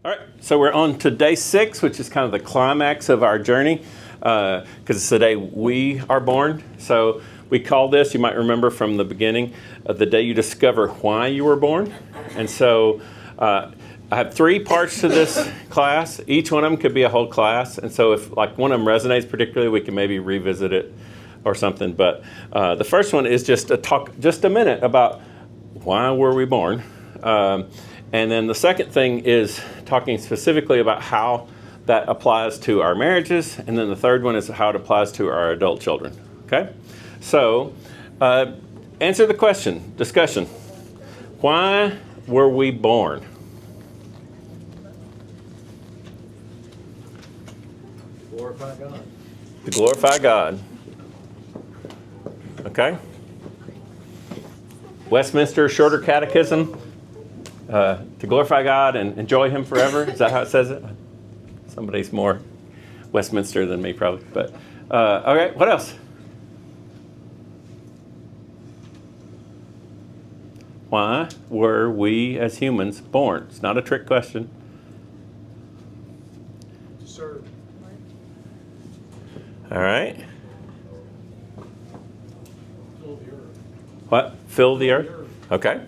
All right, so we're on to day 6, which is kind of the climax of our journey, because it's the day we are born. So we call this, you might remember from the beginning, the day you discover why you were born. And so I have 3 parts to this class. Each one of them could be a whole class. And so if like one of them resonates particularly, we can maybe revisit it or something. But the first one is just just a minute about why were we born. And then the second thing is talking specifically about how that applies to our marriages. And then the third one is how it applies to our adult children. Okay? So, answer the question, discussion. Why were we born? Glorify God. To glorify God. Okay? Westminster Shorter Catechism. To glorify God and enjoy Him forever. Is that how it says it? Somebody's more Westminster than me, probably. But okay, what else? Why were we as humans born? It's not a trick question. To serve. All right. Fill the earth. What? Fill the earth? Okay.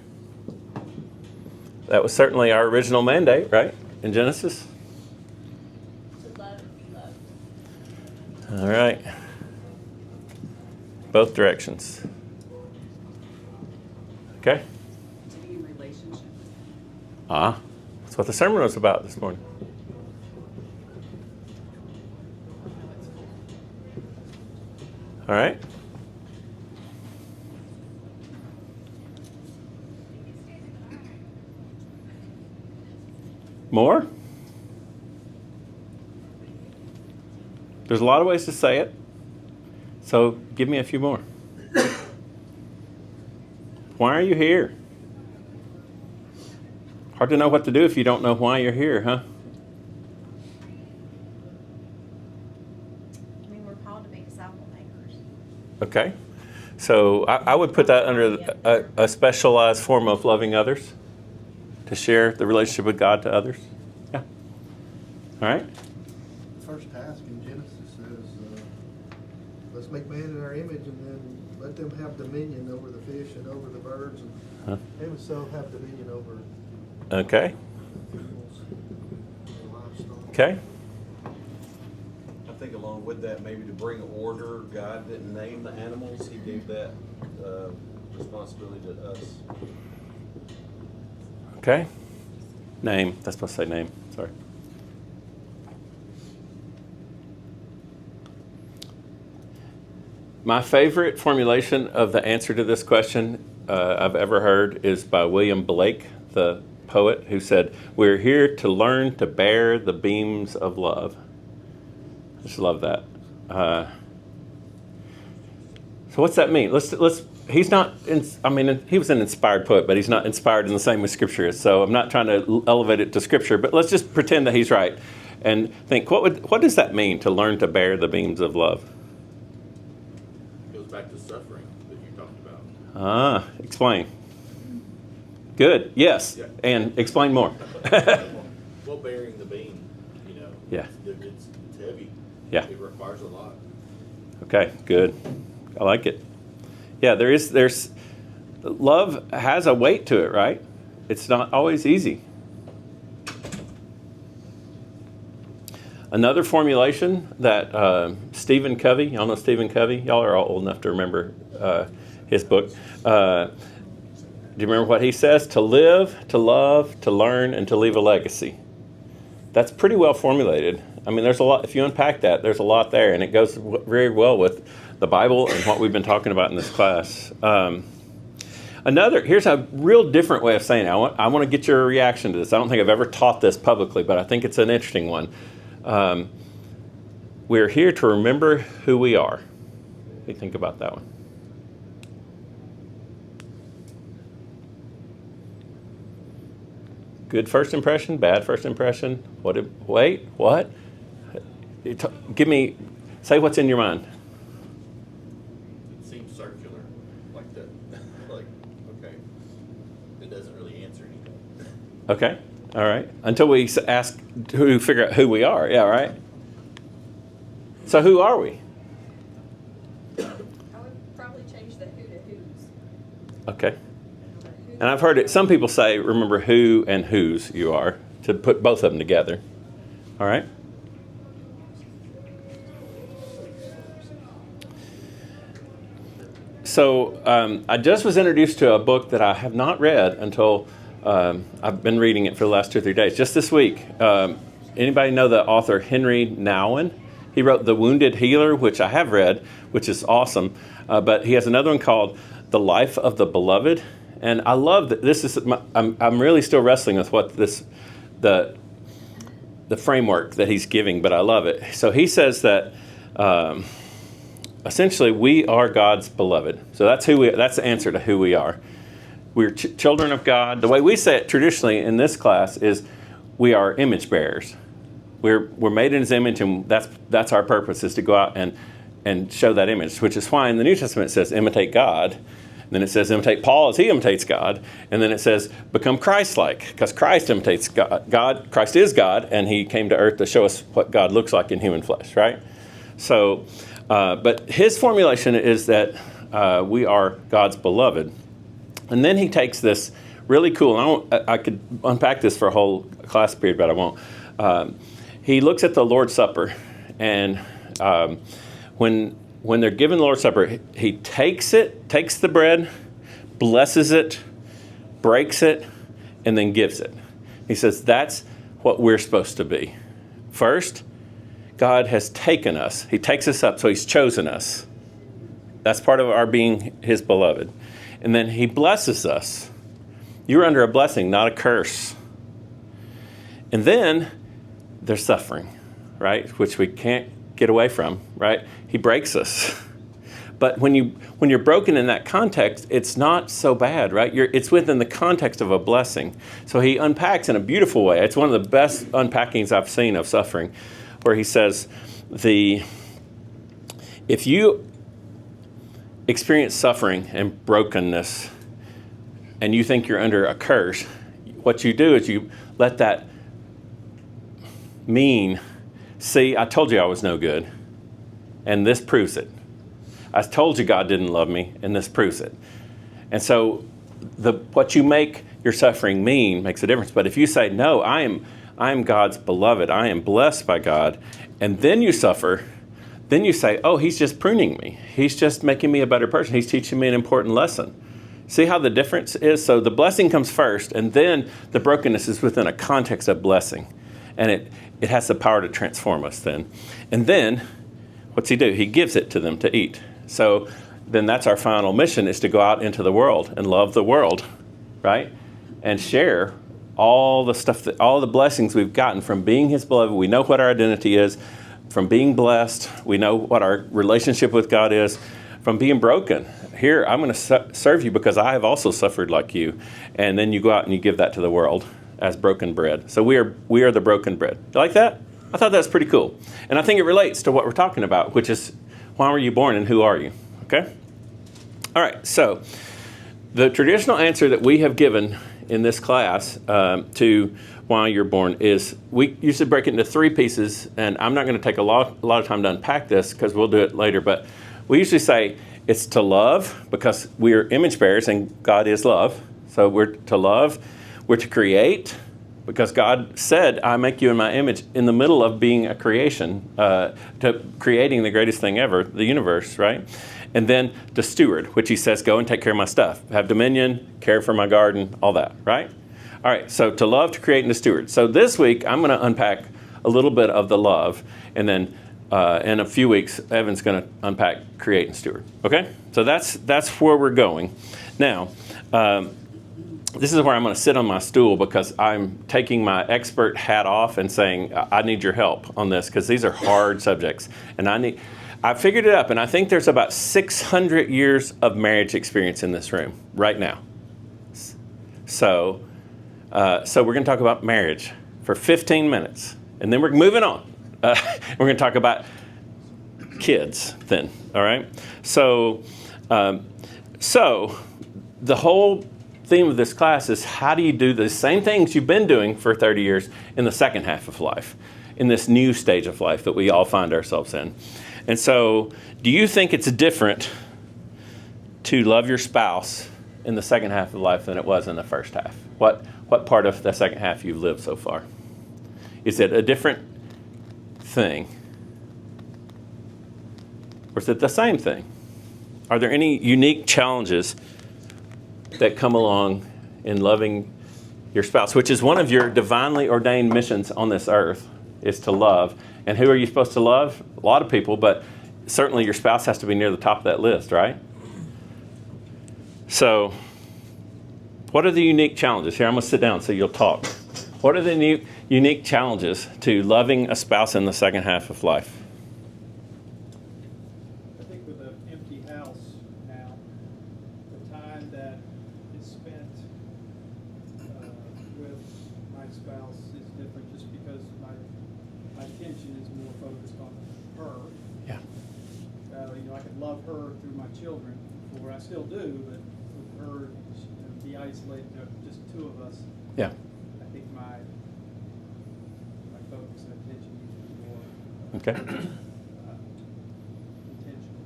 That was certainly our original mandate, right? In Genesis? To love and be loved. All right. Both directions. Okay? To be in relationship. That's what the sermon was about this morning. All right. More? There's a lot of ways to say it. So give me a few more. Why are you here? Hard to know what to do if you don't know why you're here, huh? I mean, we're called to be disciple makers. Okay. So I would put that under a specialized form of loving others, to share the relationship with God to others. Yeah. All right. The first task in Genesis says, let's make man in our image and then let them have dominion over the fish and over the birds and himself have dominion over Okay. animals and livestock. Okay. I think along with that, maybe to bring order, God didn't name the animals, He gave that responsibility to us. Okay. Name. That's supposed to say name. Sorry. My favorite formulation of the answer to this question I've ever heard is by William Blake, the poet, who said, "We're here to learn to bear the beams of love." I just love that. So what's that mean? Let's. He's not. He was an inspired poet, but he's not inspired in the same way Scripture is. So I'm not trying to elevate it to Scripture, but let's just pretend that he's right, and think what does that mean to learn to bear the beams of love? Goes back to suffering that you talked about. Explain. Good. Yes, Yeah. and explain more. Well, bearing the beam, Yeah. it's heavy. Yeah. It requires a lot. Okay. Good. I like it. Yeah. There's love has a weight to it, right? It's not always easy. Another formulation that Stephen Covey, y'all know Stephen Covey? Y'all are all old enough to remember his book. Do you remember what he says? To live, to love, to learn, and to leave a legacy. That's pretty well formulated. I mean, there's a lot, if you unpack that, there's a lot there, and it goes very well with the Bible and what we've been talking about in this class. Here's a real different way of saying it. I want to get your reaction to this. I don't think I've ever taught this publicly, but I think it's an interesting one. We're here to remember who we are. What do you think about that one? Good first impression, bad first impression. What? Say what's in your mind. It seems circular, like that. Like, okay, it doesn't really answer anything. Okay. All right. Until we ask who figure out who we are. Yeah, right. So who are we? I would probably change the who to whose. Okay. Who- And I've heard it. Some people say, remember who and whose you are, to put both of them together. All right. So I just was introduced to a book that I have not read until I've been reading it for the last 2 or 3 days, just this week. Anybody know the author Henry Nouwen? He wrote The Wounded Healer, which I have read, which is awesome. But he has another one called The Life of the Beloved. And I love that this is, I'm really still wrestling with what the framework that he's giving, but I love it. So he says that essentially we are God's beloved. So that's that's the answer to who we are. We're children of God. The way we say it traditionally in this class is we are image bearers. We're made in His image, and that's our purpose, is to go out and show that image, which is why in the New Testament it says imitate God. And then it says imitate Paul as he imitates God. And then it says become Christ-like, because Christ imitates God. Christ is God, and He came to earth to show us what God looks like in human flesh, right? So, but his formulation is that we are God's beloved. And then he takes this really cool, and I could unpack this for a whole class period, but I won't. He looks at the Lord's Supper, and when they're given the Lord's Supper, he takes the bread, blesses it, breaks it, and then gives it. He says that's what we're supposed to be. First, God has taken us. He takes us up, so He's chosen us. That's part of our being His beloved. And then He blesses us. You're under a blessing, not a curse. And then there's suffering, right? Which we can't get away from, right? He breaks us. But when you're broken in that context, it's not so bad, right? It's within the context of a blessing. So he unpacks in a beautiful way. It's one of the best unpackings I've seen of suffering, where he says, if you experience suffering and brokenness and you think you're under a curse, what you do is you let that mean, see, I told you I was no good, and this proves it. I told you God didn't love me, and this proves it. And so what you make your suffering mean makes a difference. But if you say, no, I am God's beloved, I am blessed by God, and then you suffer, then you say, oh, He's just pruning me. He's just making me a better person. He's teaching me an important lesson. See how the difference is? So the blessing comes first, and then the brokenness is within a context of blessing. And it has the power to transform us then. And then, what's He do? He gives it to them to eat. So then that's our final mission, is to go out into the world and love the world, right? And share all the stuff, all the blessings we've gotten from being His beloved. We know what our identity is. From being blessed, we know what our relationship with God is. From being broken, here, I'm going to serve you because I have also suffered like you. And then you go out and you give that to the world as broken bread. So we are the broken bread. You like that? I thought that's pretty cool. And I think it relates to what we're talking about, which is, why were you born and who are you? Okay? All right, so the traditional answer that we have given in this class to why you're born is, we usually break it into 3 pieces, and I'm not going to take a lot of time to unpack this because we'll do it later, but we usually say it's to love because we're image bearers and God is love. So we're to love. We're to create because God said, I make you in my image, in the middle of being a creation, to creating the greatest thing ever, the universe, right? And then to steward, which He says, go and take care of my stuff. Have dominion, care for my garden, all that, right? All right, so to love, to create, and to steward. So this week, I'm going to unpack a little bit of the love, and then in a few weeks, Evan's going to unpack create and steward, okay? So that's where we're going. Now, this is where I'm going to sit on my stool because I'm taking my expert hat off and saying, I need your help on this because these are hard subjects. And I figured it up, and I think there's about 600 years of marriage experience in this room right now. So we're going to talk about marriage for 15 minutes, and then we're moving on. We're going to talk about kids then, all right? So the whole theme of this class is how do you do the same things you've been doing for 30 years in the second half of life, in this new stage of life that we all find ourselves in. And so, do you think it's different to love your spouse in the second half of life than it was in the first half? What part of the second half you've lived so far? Is it a different thing? Or is it the same thing? Are there any unique challenges that come along in loving your spouse, which is one of your divinely ordained missions on this earth, is to love? And who are you supposed to love? A lot of people, but certainly your spouse has to be near the top of that list, right? So, what are the unique challenges? Here, I'm going to sit down so you'll talk. What are the unique challenges to loving a spouse in the second half of life? I think with an empty house now, the time that is spent with my spouse is different just because my attention is more focused on her. Yeah. I could love her through my children, or I still do, but with her, be isolated, just two of us. Yeah. I think my focus and attention needs to be more Okay. intentional.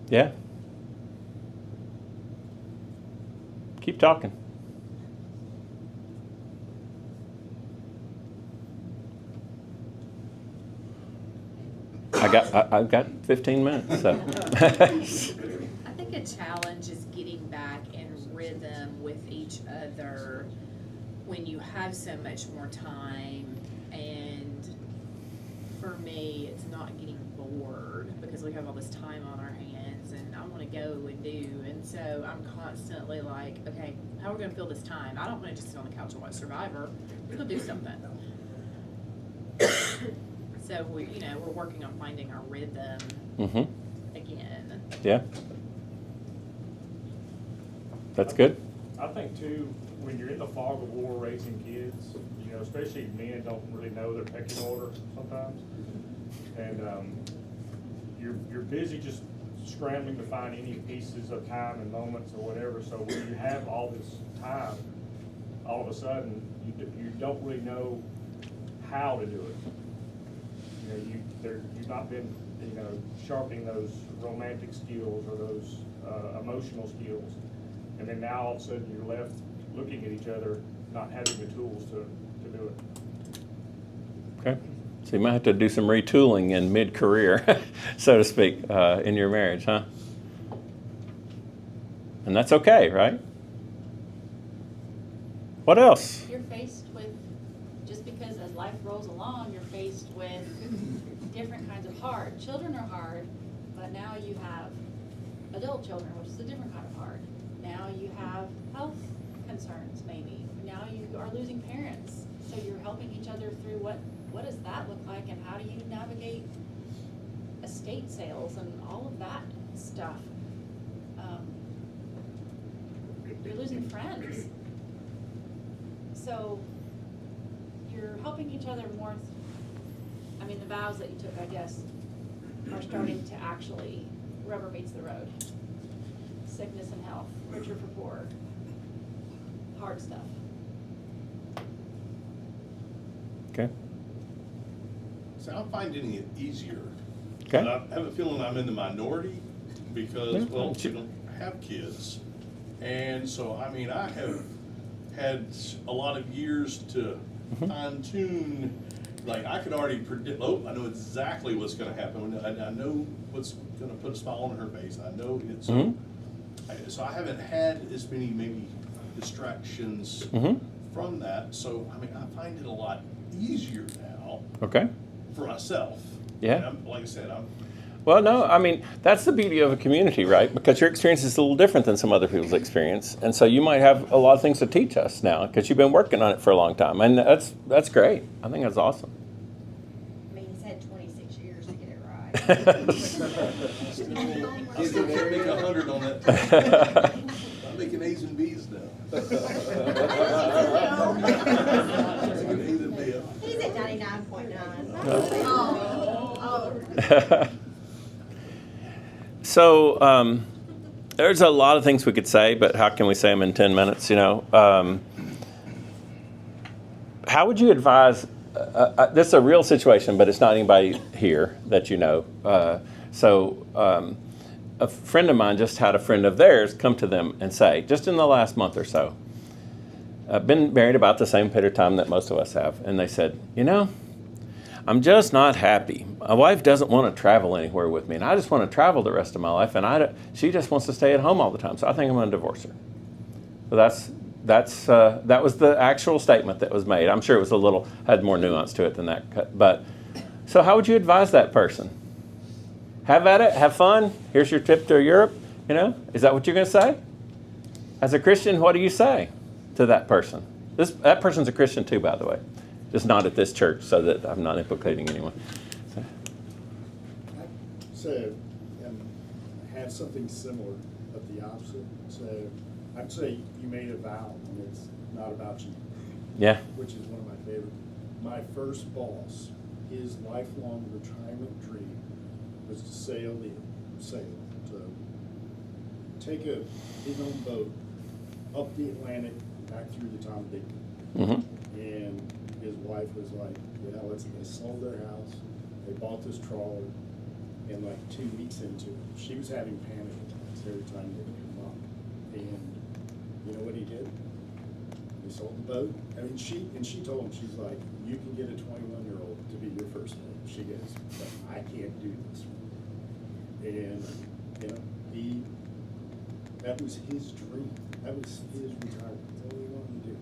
Yeah. Keep talking. I've got 15 minutes. So. I think a challenge is getting back in rhythm with each other when you have so much more time. And for me, it's not getting bored because we have all this time on our hands and I want to go and do. And so I'm constantly like, okay, how are we going to fill this time? I don't want to just sit on the couch and watch Survivor. We're going to do something. So we're working on finding our rhythm again. Yeah. That's good. I think too, when you're in the fog of war raising kids, especially men don't really know their pecking order sometimes. And you're busy just scrambling to find any pieces of time and moments or whatever. So when you have all this time, all of a sudden, you don't really know how to do it. You've not been, sharpening those romantic skills or those emotional skills. And then now all of a sudden you're left looking at each other, not having the tools to do it. Okay. So you might have to do some retooling in mid-career, so to speak, in your marriage, huh? And that's okay, right? What else? You're faced with, just because as life rolls along, you're faced with different kinds of hard. Children are hard, but now you have adult children, which is a different kind of hard. Now you have health concerns, maybe. Now you are losing parents. So you're helping each other through what does that look like and how do you navigate estate sales and all of that stuff. You're losing friends. So you're helping each other more. The vows that you took, I guess, are starting to actually, rubber meets the road. Sickness and health, richer for poor, hard stuff. Okay. So I'm finding it easier. Okay. But I have a feeling I'm in the minority because, Yeah. well, we don't have kids. And so, I have had a lot of years to fine tune. Like, I could already predict, I know exactly what's going to happen. I know what's going to put a smile on her face. I know it's. So I haven't had as many maybe distractions from that. So, I find it a lot easier now. Okay. For myself. Yeah. And like I said, Well, no, that's the beauty of a community, right? Because your experience is a little different than some other people's experience. And so you might have a lot of things to teach us now because you've been working on it for a long time. And that's great. I think that's awesome. He's had 26 years to get it right. I still can't make 100 on that. I'm making A's and B's now. He's at 99.9. So, there's a lot of things we could say, but how can we say them in 10 minutes, you know? How would you advise, this is a real situation, but it's not anybody here that you know. A friend of mine just had a friend of theirs come to them and say, just in the last month or so, I've been married about the same period of time that most of us have. And they said, you know, I'm just not happy. My wife doesn't want to travel anywhere with me, and I just want to travel the rest of my life, and she just wants to stay at home all the time, so I think I'm going to divorce her. So that was the actual statement that was made. I'm sure it was had more nuance to it than that. But so how would you advise that person? Have at it, have fun. Here's your trip to Europe. You know, is that what you're going to say? As a Christian, what do you say to that person? That person's a Christian too, by the way. Just not at this church, so that I'm not implicating anyone. So, have something similar, but the opposite. So, I'd say you made a vow, and it's not about you. Yeah. Which is one of my favorite. My first boss, his lifelong retirement dream was to sail. So, take his own boat up the Atlantic, back through the Tom Digby. Mm-hmm. And his wife was like, yeah, they sold their house, they bought this trawler, and like 2 weeks into it, she was having panic attacks every time they would come up. And you know what he did? He sold the boat. I mean, she told him, she's like, you can get a 21-year-old to be your first mate. She goes, but I can't do this. And you know, that was his dream. That was his retirement. That's all he wanted to do.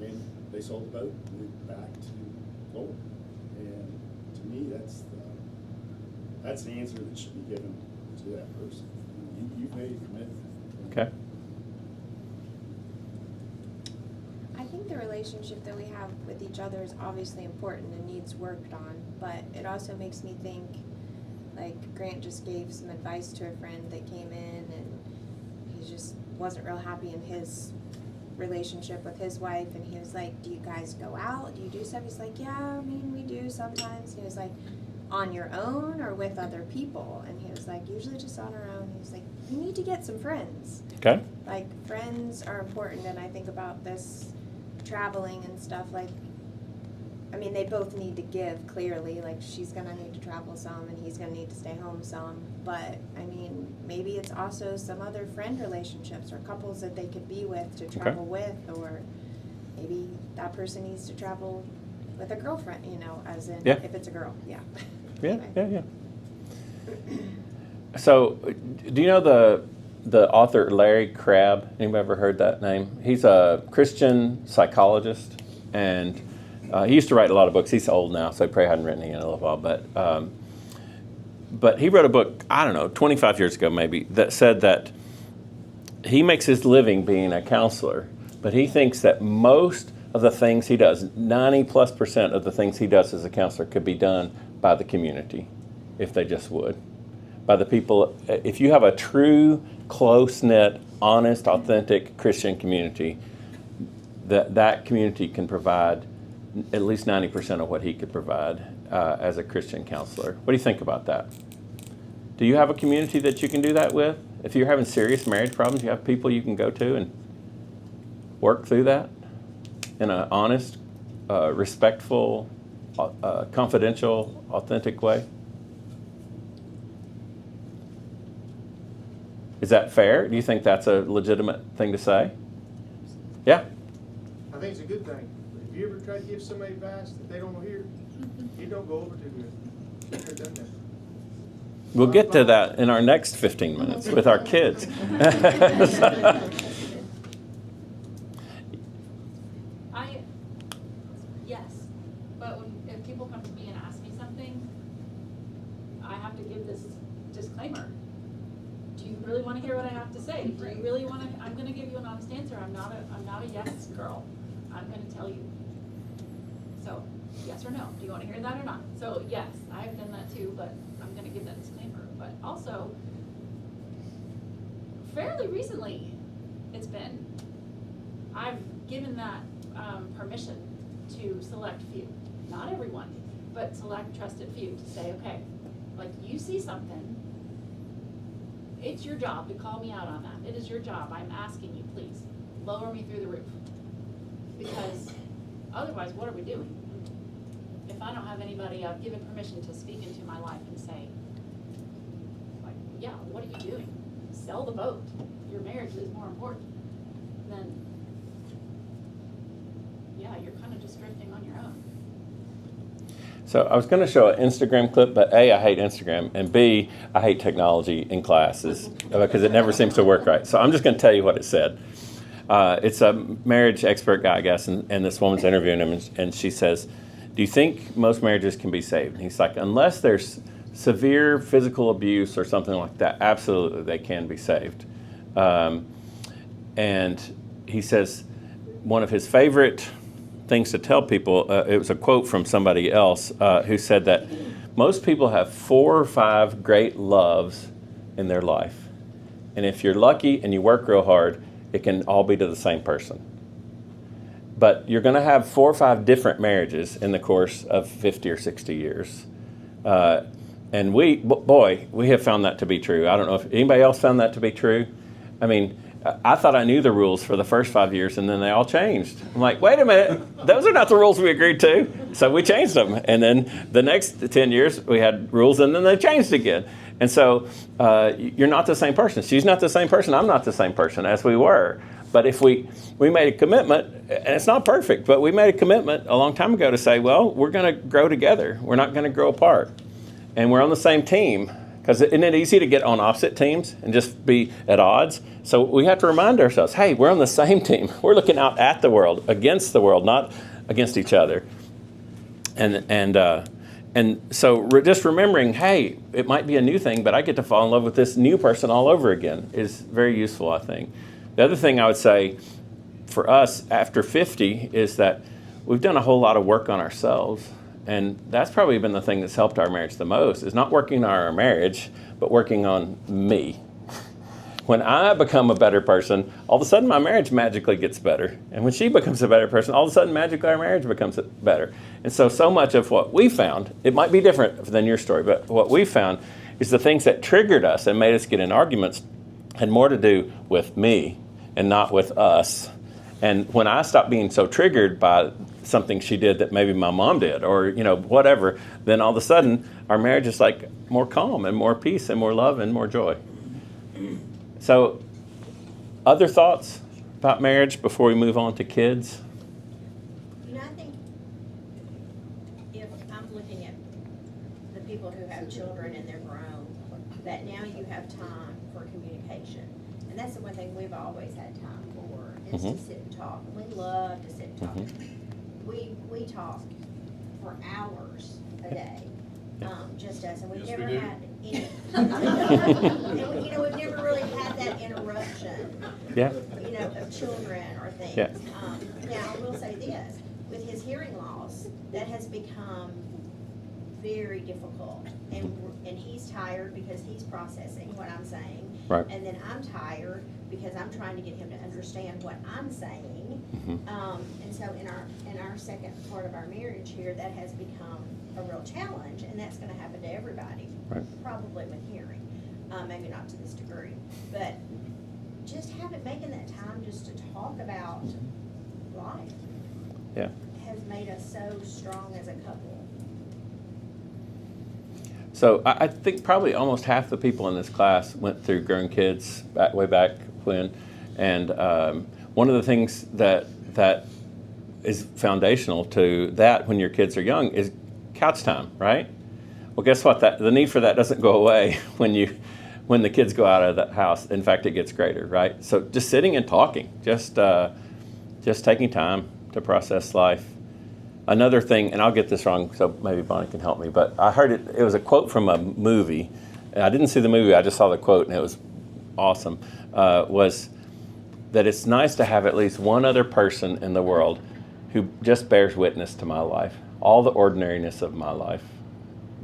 And they sold the boat and moved back to Florida. And to me, that's the answer that should be given to that person. You've made a commitment. Okay. I think the relationship that we have with each other is obviously important and needs worked on, but it also makes me think, like Grant just gave some advice to a friend that came in and he just wasn't real happy in his relationship with his wife, and he was like, do you guys go out? Do you do stuff? He's like, yeah, I mean, we do sometimes. He was like, on your own or with other people? And he was like, usually just on our own. He was like, you need to get some friends. Okay. Like, friends are important, and I think about this traveling and stuff, like, I mean, they both need to give, clearly. Like, she's gonna need to travel some, and he's gonna need to stay home some. But, I mean, maybe it's also some other friend relationships or couples that they could be with to travel with, or maybe that person needs to travel with a girlfriend, you know, as in, if it's a girl, yeah. Yeah. So, do you know the author Larry Crabb? Anybody ever heard that name? He's a Christian psychologist, and he used to write a lot of books. He's old now, so he probably hadn't written any in a little while. But he wrote a book, I don't know, 25 years ago maybe, that said that he makes his living being a counselor, but he thinks that most of the things he does, 90+% of the things he does as a counselor could be done by the community, if they just would. By the people, if you have a true, close-knit, honest, authentic Christian community, that community can provide at least 90% of what he could provide as a Christian counselor. What do you think about that? Do you have a community that you can do that with? If you're having serious marriage problems, you have people you can go to and work through that in an honest, respectful, confidential, authentic way? Is that fair? Do you think that's a legitimate thing to say? Yeah? I think it's a good thing. If you ever try to give somebody advice that they don't hear, it don't go over too good. I've never done that. We'll get to that in our next 15 minutes with our kids. Yes, but if people come to me and ask me something, I have to give this disclaimer. Do you really want to hear what I have to say? Do you really want to? I'm going to give you an honest answer. I'm not a yes girl. I'm going to tell you. So, yes or no? Do you want to hear that or not? So, yes, I've done that too, but I'm going to give that disclaimer. But also, fairly recently, I've given that permission to select few, not everyone, but select trusted few to say, okay, like you see something, it's your job to call me out on that. It is your job. I'm asking you, please, lower me through the roof. Because otherwise, what are we doing? If I don't have anybody I've given permission to speak into my life and say, like, yeah, what are you doing? Sell the boat. Your marriage is more important. Then, yeah, you're kind of just drifting on your own. So I was going to show an Instagram clip, but A, I hate Instagram, and B, I hate technology in classes because it never seems to work right. So I'm just going to tell you what it said. It's a marriage expert guy, I guess, and this woman's interviewing him, and she says, do you think most marriages can be saved? And he's like, unless there's severe physical abuse or something like that, absolutely they can be saved. And he says one of his favorite things to tell people, it was a quote from somebody else who said that most people have 4 or 5 great loves in their life. And if you're lucky and you work real hard, it can all be to the same person. But you're going to have 4 or 5 different marriages in the course of 50 or 60 years. And we have found that to be true. I don't know if anybody else found that to be true. I mean, I thought I knew the rules for the first 5 years, and then they all changed. I'm like, wait a minute, those are not the rules we agreed to. So we changed them. And then the next 10 years, we had rules, and then they changed again. And so you're not the same person. She's not the same person. I'm not the same person as we were. But if we made a commitment, and it's not perfect, but we made a commitment a long time ago to say, well, we're going to grow together. We're not going to grow apart. And we're on the same team. Because isn't it easy to get on opposite teams and just be at odds? So we have to remind ourselves, hey, we're on the same team. We're looking out at the world, against the world, not against each other. And so just remembering, hey, it might be a new thing, but I get to fall in love with this new person all over again is very useful, I think. The other thing I would say for us after 50 is that we've done a whole lot of work on ourselves. And that's probably been the thing that's helped our marriage the most, is not working on our marriage, but working on me. When I become a better person, all of a sudden my marriage magically gets better. And when she becomes a better person, all of a sudden magically our marriage becomes better. And so much of what we found, it might be different than your story, but what we found is the things that triggered us and made us get in arguments had more to do with me and not with us. And when I stopped being so triggered by something she did that maybe my mom did or, whatever, then all of a sudden our marriage is like more calm and more peace and more love and more joy. So other thoughts about marriage before we move on to kids? I think if I'm looking at the people who have children and they're grown, that now you have time for communication. And that's the one thing we've always had time for, is to sit and talk. We love to sit and talk. We talk for hours a day, just us, and we've Yes, never we do. had any. And we've never really had that interruption. Yeah. Of children or things. Yeah. Now, I will say this, with his hearing loss, that has become very difficult. And he's tired because he's processing what I'm saying. Right. And then I'm tired because I'm trying to get him to understand what I'm saying. And so in our second part of our marriage here, that has become a real challenge, and that's gonna happen to everybody. Right. Probably with hearing, maybe not to this degree, but just making that time just to talk about life. Yeah. Has made us so strong as a couple. So I think probably almost half the people in this class went through grown kids way back when. And one of the things that is foundational to that when your kids are young is couch time, right? Well, guess what? The need for that doesn't go away when the kids go out of the house. In fact, it gets greater, right? So just sitting and talking, just taking time to process life. Another thing, and I'll get this wrong, so maybe Bonnie can help me, but I heard it was a quote from a movie, and I didn't see the movie, I just saw the quote, and it was awesome, was that it's nice to have at least one other person in the world who just bears witness to my life, all the ordinariness of my life,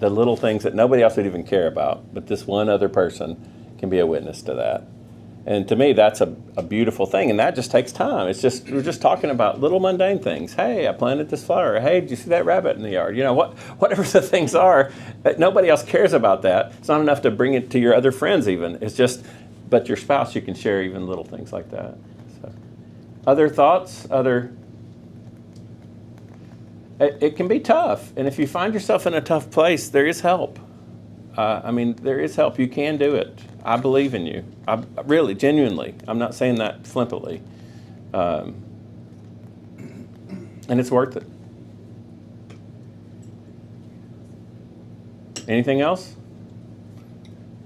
the little things that nobody else would even care about, but this one other person can be a witness to that. And to me, that's a beautiful thing, and that just takes time. We're just talking about little mundane things. Hey, I planted this flower. Hey, did you see that rabbit in the yard? You know, whatever the things are, nobody else cares about that. It's not enough to bring it to your other friends even. It's just, but your spouse, you can share even little things like that. So, other thoughts? It can be tough, and if you find yourself in a tough place, there is help. There is help. You can do it. I believe in you. I really, genuinely. I'm not saying that flippantly. And it's worth it. Anything else?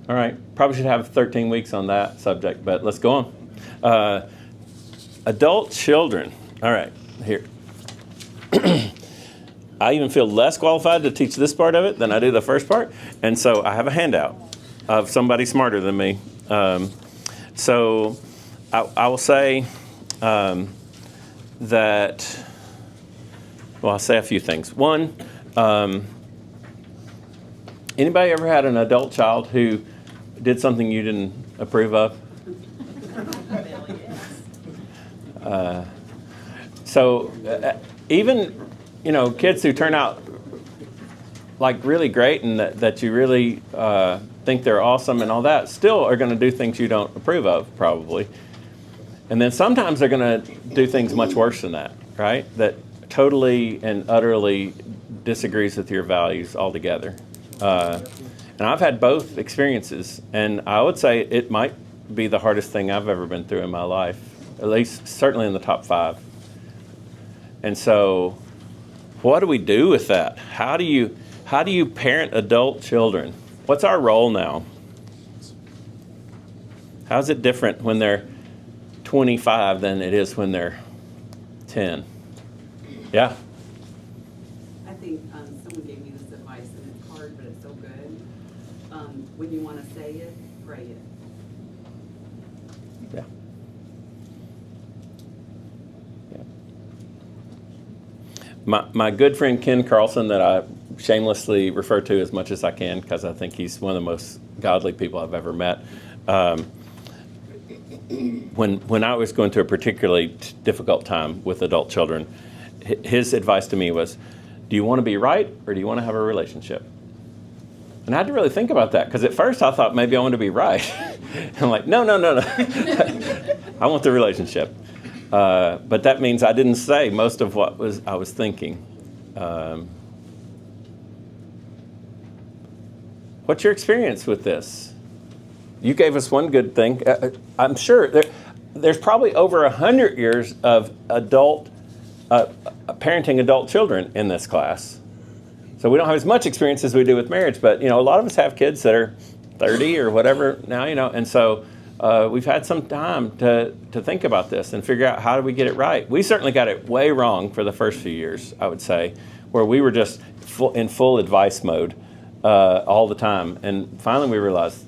All right. Probably should have 13 weeks on that subject, but let's go on. Adult children. All right. Here. I even feel less qualified to teach this part of it than I do the first part. And so I have a handout of somebody smarter than me. So I will say that, well, I'll say a few things. One, anybody ever had an adult child who did something you didn't approve of? Even, kids who turn out like really great and that you really think they're awesome and all that, still are going to do things you don't approve of, probably. And then sometimes they're going to do things much worse than that, right? That totally and utterly disagrees with your values altogether. And I've had both experiences, and I would say it might be the hardest thing I've ever been through in my life, at least certainly in the top 5. And so what do we do with that? How do you parent adult children? What's our role now? How's it different when they're 25 than it is when they're 10? Yeah? I think someone gave me this advice, and it's hard, but it's so good. When you want to say it, pray it. Yeah. My good friend Ken Carlson, that I shamelessly refer to as much as I can because I think he's one of the most godly people I've ever met. When I was going through a particularly difficult time with adult children, his advice to me was, do you want to be right or do you want to have a relationship? And I had to really think about that, because at first I thought maybe I want to be right. I'm like, no. I want the relationship. But that means I didn't say most of what I was thinking. What's your experience with this? You gave us one good thing. I'm sure there's probably over 100 years of parenting adult children in this class. So we don't have as much experience as we do with marriage, but a lot of us have kids that are 30 or whatever now, and so we've had some time to think about this and figure out how do we get it right. We certainly got it way wrong for the first few years, I would say, where we were just in full advice mode all the time. And finally we realized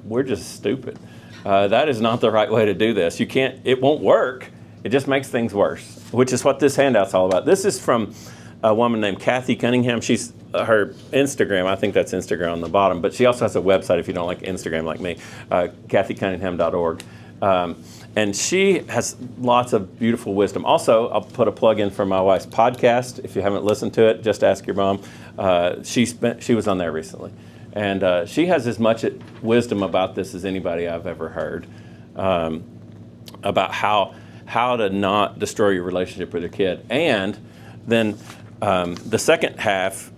we're just stupid. That is not the right way to do this. It won't work. It just makes things worse, which is what this handout's all about. This is from a woman named Kathy Cunningham. She's her Instagram, I think that's Instagram on the bottom, but she also has a website if you don't like Instagram like me, kathycunningham.org. And she has lots of beautiful wisdom. Also, I'll put a plug in for my wife's podcast. If you haven't listened to it, Just Ask Your Mom. She was on there recently. And she has as much wisdom about this as anybody I've ever heard, about how to not destroy your relationship with your kid. And then the second half,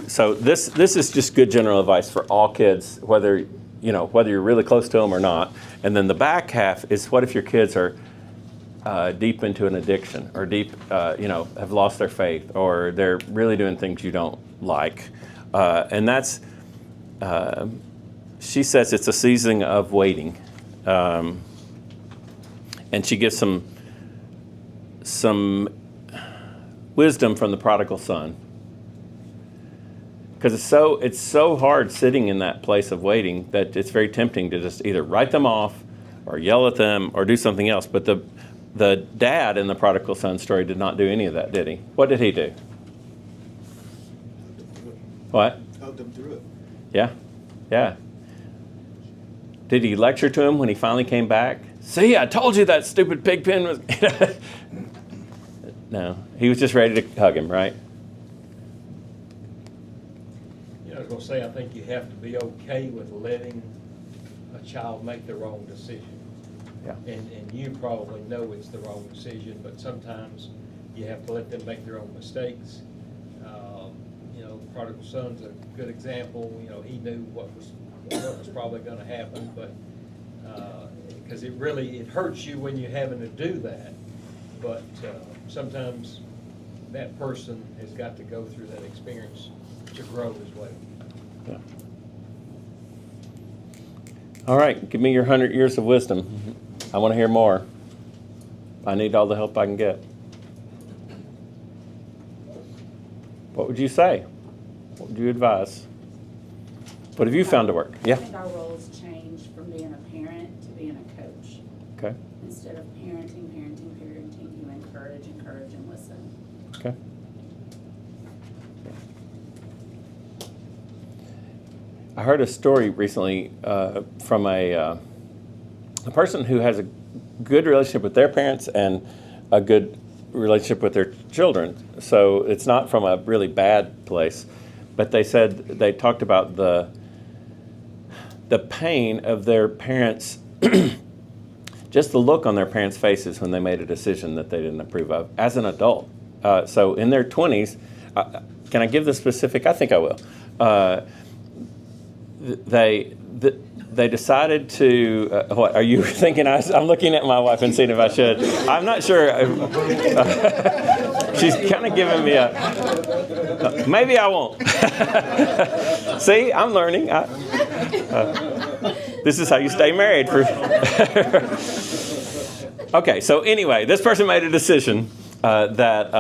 so this is just good general advice for all kids, whether you're really close to them or not. And then the back half is, what if your kids are deep into an addiction, or have lost their faith, or they're really doing things you don't like. And that's, she says it's a season of waiting. And she gives some wisdom from the prodigal son. Because it's so hard sitting in that place of waiting that it's very tempting to just either write them off or yell at them or do something else. But the dad in the prodigal son story did not do any of that, did he? What did he do? What? Helped them through it. Yeah. Did he lecture to him when he finally came back? See, I told you that stupid pig pen was... No, he was just ready to hug him, right? I was gonna say, I think you have to be okay with letting a child make the wrong decision. Yeah. And you probably know it's the wrong decision, but sometimes you have to let them make their own mistakes. The prodigal son's a good example. He knew what was probably gonna happen, but, because it hurts you when you're having to do that. But sometimes that person has got to go through that experience to grow as well. Yeah. All right, give me your 100 years of wisdom. I want to hear more. I need all the help I can get. What would you say? What would you advise? What have you found to work? Yeah. I think our roles change from being a parent to being a coach. Okay. Instead of parenting, you encourage, and listen. Okay. I heard a story recently from a person who has a good relationship with their parents and a good relationship with their children. So it's not from a really bad place, but they talked about the pain of their parents, just the look on their parents' faces when they made a decision that they didn't approve of as an adult. So in their 20s, can I give the specific? I think I will. They decided to, what, are you thinking? I'm looking at my wife and seeing if I should. I'm not sure. She's kind of giving me maybe I won't. See, I'm learning. This is how you stay married. Okay, so anyway, this person made a decision that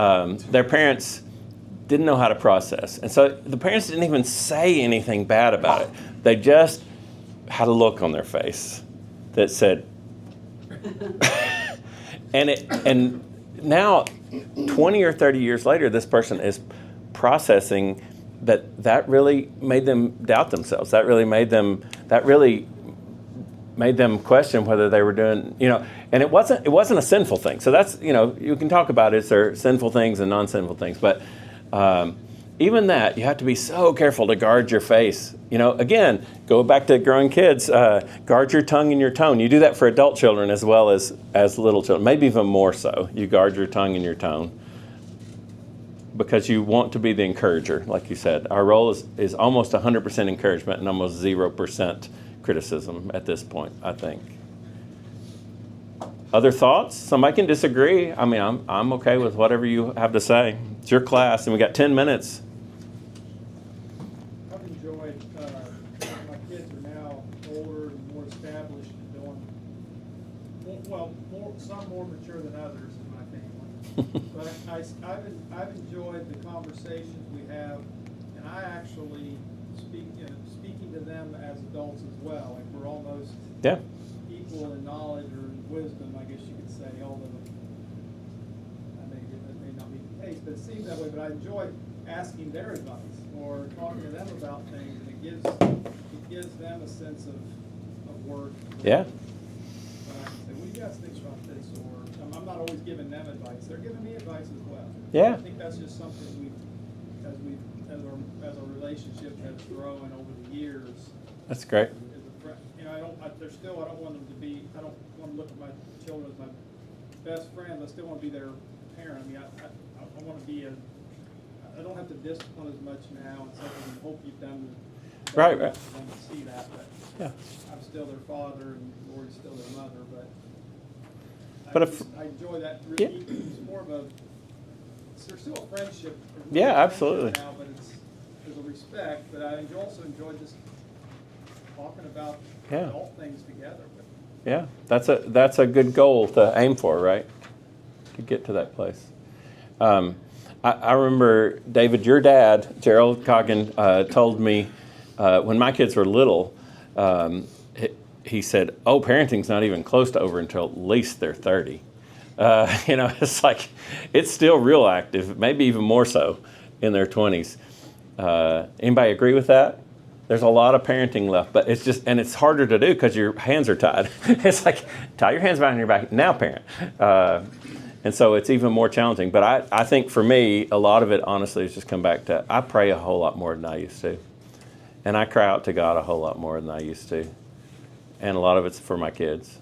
their parents didn't know how to process. And so the parents didn't even say anything bad about it. They just had a look on their face that said, and now 20 or 30 years later, this person is processing that really made them doubt themselves. That really made them question whether they were doing, and it wasn't a sinful thing. So that's, you can talk about it. There are sinful things and non-sinful things, but even that, you have to be so careful to guard your face. Again, go back to growing kids, guard your tongue and your tone. You do that for adult children as well as little children, maybe even more so. You guard your tongue and your tone because you want to be the encourager, like you said. Our role is almost 100% encouragement and almost 0% criticism at this point, I think. Other thoughts? Somebody can disagree. I mean, I'm okay with whatever you have to say. It's your class, and we got 10 minutes. I've enjoyed, my kids are now older and more established and doing, some more mature than others in my family. But I've enjoyed the conversations we have, and I actually speaking to them as adults as well. Like we're almost equal in knowledge or wisdom, I guess you could say, although that may not be the case, but it seems that way. But I enjoy asking their advice or talking to them about things, and it gives them a sense of work. Yeah. But I can say, what do you guys think about this? Or I'm not always giving them advice; they're giving me advice as well. Yeah. I think that's just something as our relationship has grown over the years. That's great. I don't want them to be, I don't want to look at my children as my best friends. I still want to be their parent. I mean, I want to be I don't have to discipline as much now, and so I hope you've done the right. for them to see that, but yeah. I'm still their father, and Lori's still their mother, but I enjoy that. Yeah. It's more of there's still a friendship. Yeah, absolutely. Now, but there's a respect, but I also enjoy just talking about all things together. Yeah, that's a good goal to aim for, right? To get to that place. I remember, David, your dad, Gerald Coggin, told me when my kids were little, he said, parenting's not even close to over until at least they're 30. It's like, it's still real active, maybe even more so in their 20s. Anybody agree with that? there's a lot of parenting left, but it's just, and it's harder to do because your hands are tied. It's like, tie your hands behind your back, now parent. And so it's even more challenging. But I think for me, a lot of it honestly has just come back to, I pray a whole lot more than I used to. And I cry out to God a whole lot more than I used to. And a lot of it's for my kids.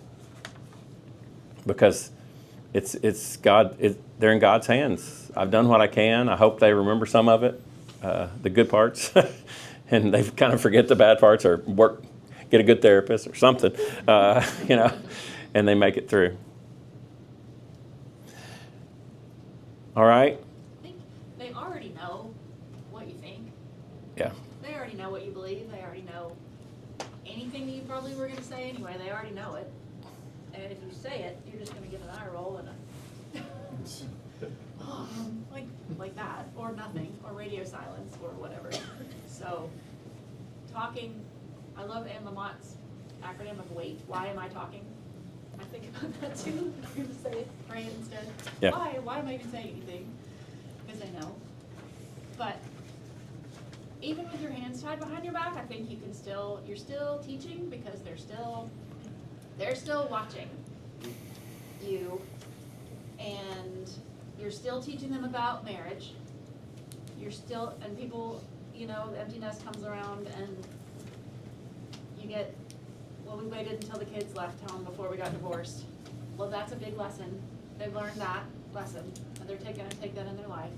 Because it's God, they're in God's hands. I've done what I can. I hope they remember some of it, the good parts. And they kind of forget the bad parts or get a good therapist or something, and they make it through. All right? I think they already know what you think. Yeah. They already know what you believe. They already know anything that you probably were gonna say anyway. They already know it. And if you say it, you're just gonna get an eye roll and like that, or nothing, or radio silence, or whatever. So, talking, I love Anne Lamott's acronym of WAIT. Why am I talking? I think about that too. You're gonna say it, pray it instead. Yeah. Why? Why am I even saying anything? Because I know. But even with your hands tied behind your back, I think you're still teaching because they're still watching you, and you're still teaching them about marriage. You're still, and people, the empty nest comes around and you get, well, we waited until the kids left home before we got divorced. Well, that's a big lesson. They've learned that lesson, and they're going to take that in their life.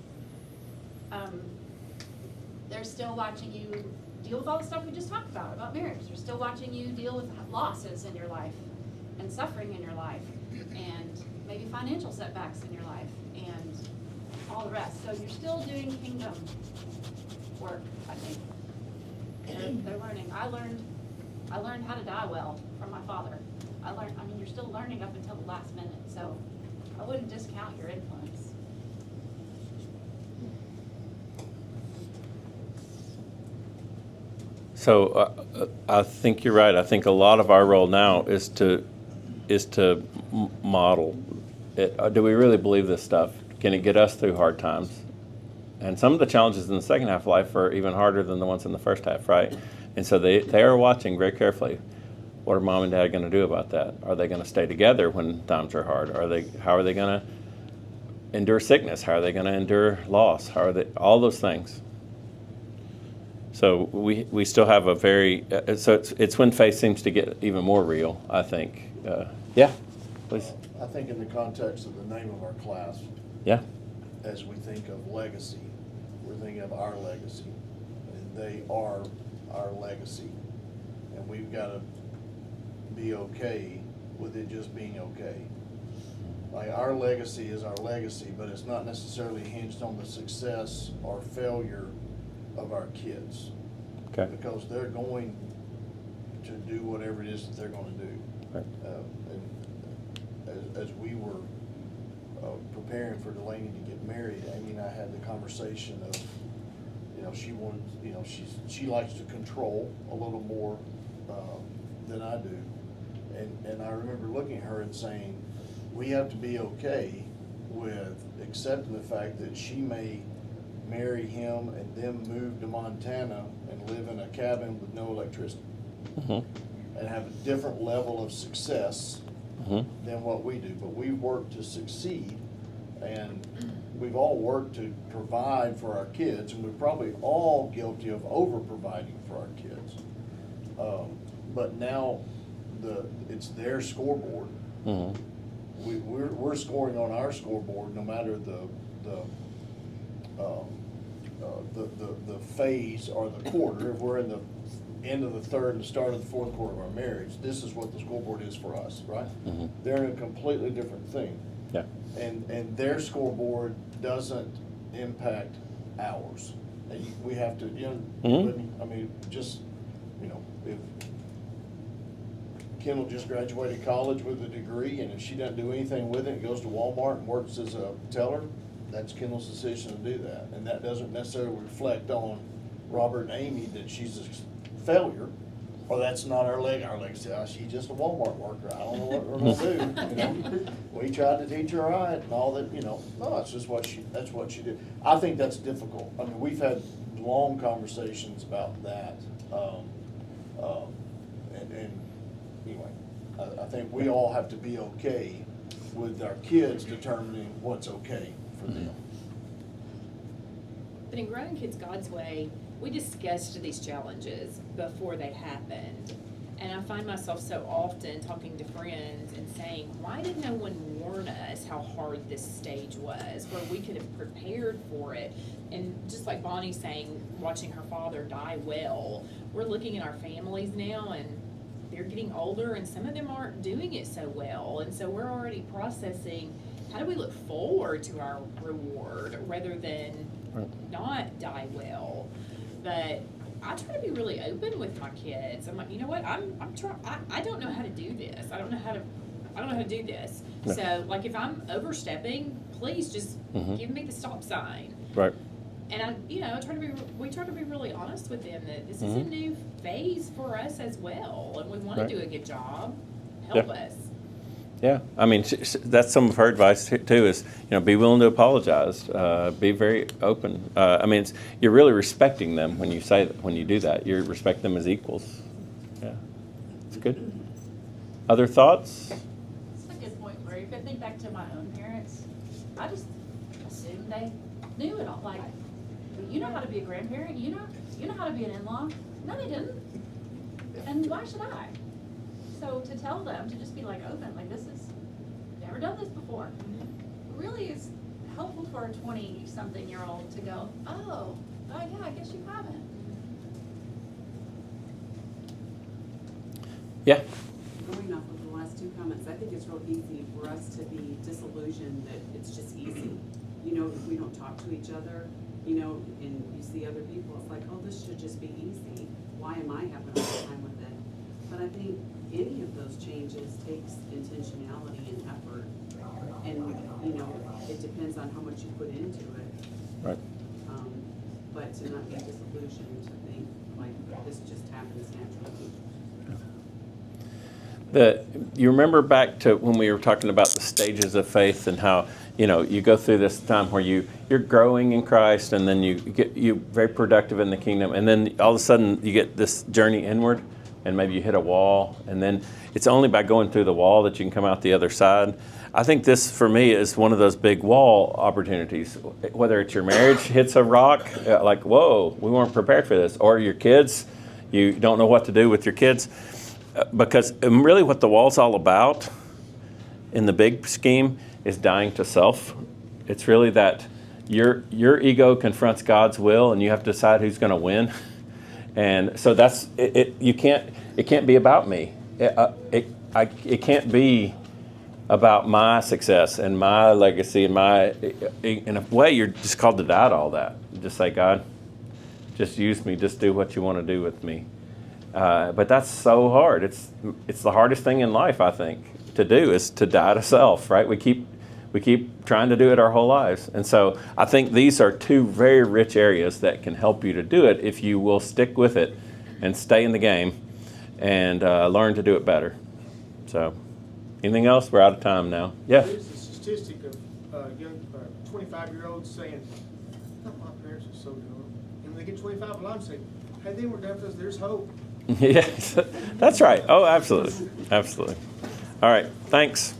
They're still watching you deal with all the stuff we just talked about marriage. They're still watching you deal with losses in your life, and suffering in your life, and maybe financial setbacks in your life, and all the rest. So you're still doing kingdom work, I think. They're learning. I learned how to die well from my father. You're still learning up until the last minute, so I wouldn't discount your influence. So I think you're right. I think a lot of our role now is to model it. Do we really believe this stuff? Can it get us through hard times? And some of the challenges in the second half of life are even harder than the ones in the first half, right? And so they are watching very carefully. What are mom and dad going to do about that? Are they going to stay together when times are hard? How are they going to endure sickness? How are they going to endure loss? All those things. So we still have a very, so it's when faith seems to get even more real, I think. Yeah, please. I think in the context of the name of our class, Yeah. as we think of legacy, we're thinking of our legacy. And they are our legacy. And we've got to be okay with it just being okay. Like, our legacy is our legacy, but it's not necessarily hinged on the success or failure of our kids. Okay. Because they're going to do whatever it is that they're going to do. Right. And as we were preparing for Delaney to get married, Amy and I had the conversation of, she wanted, she likes to control a little more than I do. And I remember looking at her and saying, we have to be okay with accepting the fact that she may marry him and then move to Montana and live in a cabin with no electricity. Mm-hmm. And have a different level of success than what we do. But we've worked to succeed, and we've all worked to provide for our kids, and we're probably all guilty of over-providing for our kids. But now it's their scoreboard. Mm-hmm. We're scoring on our scoreboard, no matter the phase or the quarter. If we're in the end of the third and start of the fourth quarter of our marriage, this is what the scoreboard is for us, right? Mm-hmm. They're in a completely different thing. Yeah. And their scoreboard doesn't impact ours. And we have to, I mean, just, if Kendall just graduated college with a degree, and if she doesn't do anything with it, goes to Walmart and works as a teller, that's Kendall's decision to do that. And that doesn't necessarily reflect on Robert and Amy that she's a failure, or that's not our legacy. She's just a Walmart worker. I don't know what we're gonna do. We tried to teach her right and all that. No, it's just that's what she did. I think that's difficult. I mean, we've had long conversations about that. And anyway, I think we all have to be okay with our kids determining what's okay for them. But in Growing Kids God's Way, we discussed these challenges before they happened. And I find myself so often talking to friends and saying, why did no one warn us how hard this stage was, where we could have prepared for it? And just like Bonnie's saying, watching her father die well, we're looking at our families now and they're getting older and some of them aren't doing it so well. And so we're already processing, how do we look forward to our reward rather than not die well? But I try to be really open with my kids. I'm like, you know what? I'm trying. I don't know how to do this. I don't know how to do this. No. So like, if I'm overstepping, please just Mhm. give me the stop sign. Right. And we try to be really honest with them that this is a Mhm. new phase for us as well, and we want Right. to do a good job. Help Yeah. us. Yeah, I mean, that's some of her advice too. Is be willing to apologize, be very open. I mean, you're really respecting them when you say that, when you do that. You respect them as equals. Yeah, it's good. Other thoughts? That's a good point, Larry. If I think back to my own parents, I just assumed they knew it all. Like, you know how to be a grandparent. You know how to be an in-law. No, they didn't. And why should I? So to tell them, to just be like open, like, this is, never done this before, really is helpful for a 20-something-year-old to go, oh, yeah, I guess you haven't. Yeah. Going off of the last two comments, I think it's real easy for us to be disillusioned that it's just easy. If we don't talk to each other, and you see other people, it's like, oh, this should just be easy. Why am I having a hard time with it? But I think any of those changes takes intentionality and effort. And, it depends on how much you put into it. Right. But to not be disillusioned, I think, like, this just happens naturally. You remember back to when we were talking about the stages of faith and how you go through this time where you're growing in Christ, and then you're very productive in the kingdom, and then all of a sudden you get this journey inward, and maybe you hit a wall, and then it's only by going through the wall that you can come out the other side. I think this, for me, is one of those big wall opportunities. Whether it's your marriage hits a rock, like, whoa, we weren't prepared for this, or your kids, you don't know what to do with your kids. Because really what the wall's all about in the big scheme is dying to self. It's really that your ego confronts God's will, and you have to decide who's going to win. And so that's it. It can't be about me. It can't be about my success and my legacy and in a way, you're just called to die to all that. Just say, God, just use me. Just do what you want to do with me. But that's so hard. It's the hardest thing in life, I think, to do, is to die to self, right? We keep trying to do it our whole lives. And so I think these are two very rich areas that can help you to do it if you will stick with it and stay in the game and learn to do it better. So anything else? We're out of time now. Yeah. There's a statistic of young 25-year-olds saying, "Oh, my parents are so dumb." And when they get 25, well, I'm saying, hey, they were dumb because there's hope. Yes, that's right. Oh, absolutely. Absolutely. All right. Thanks.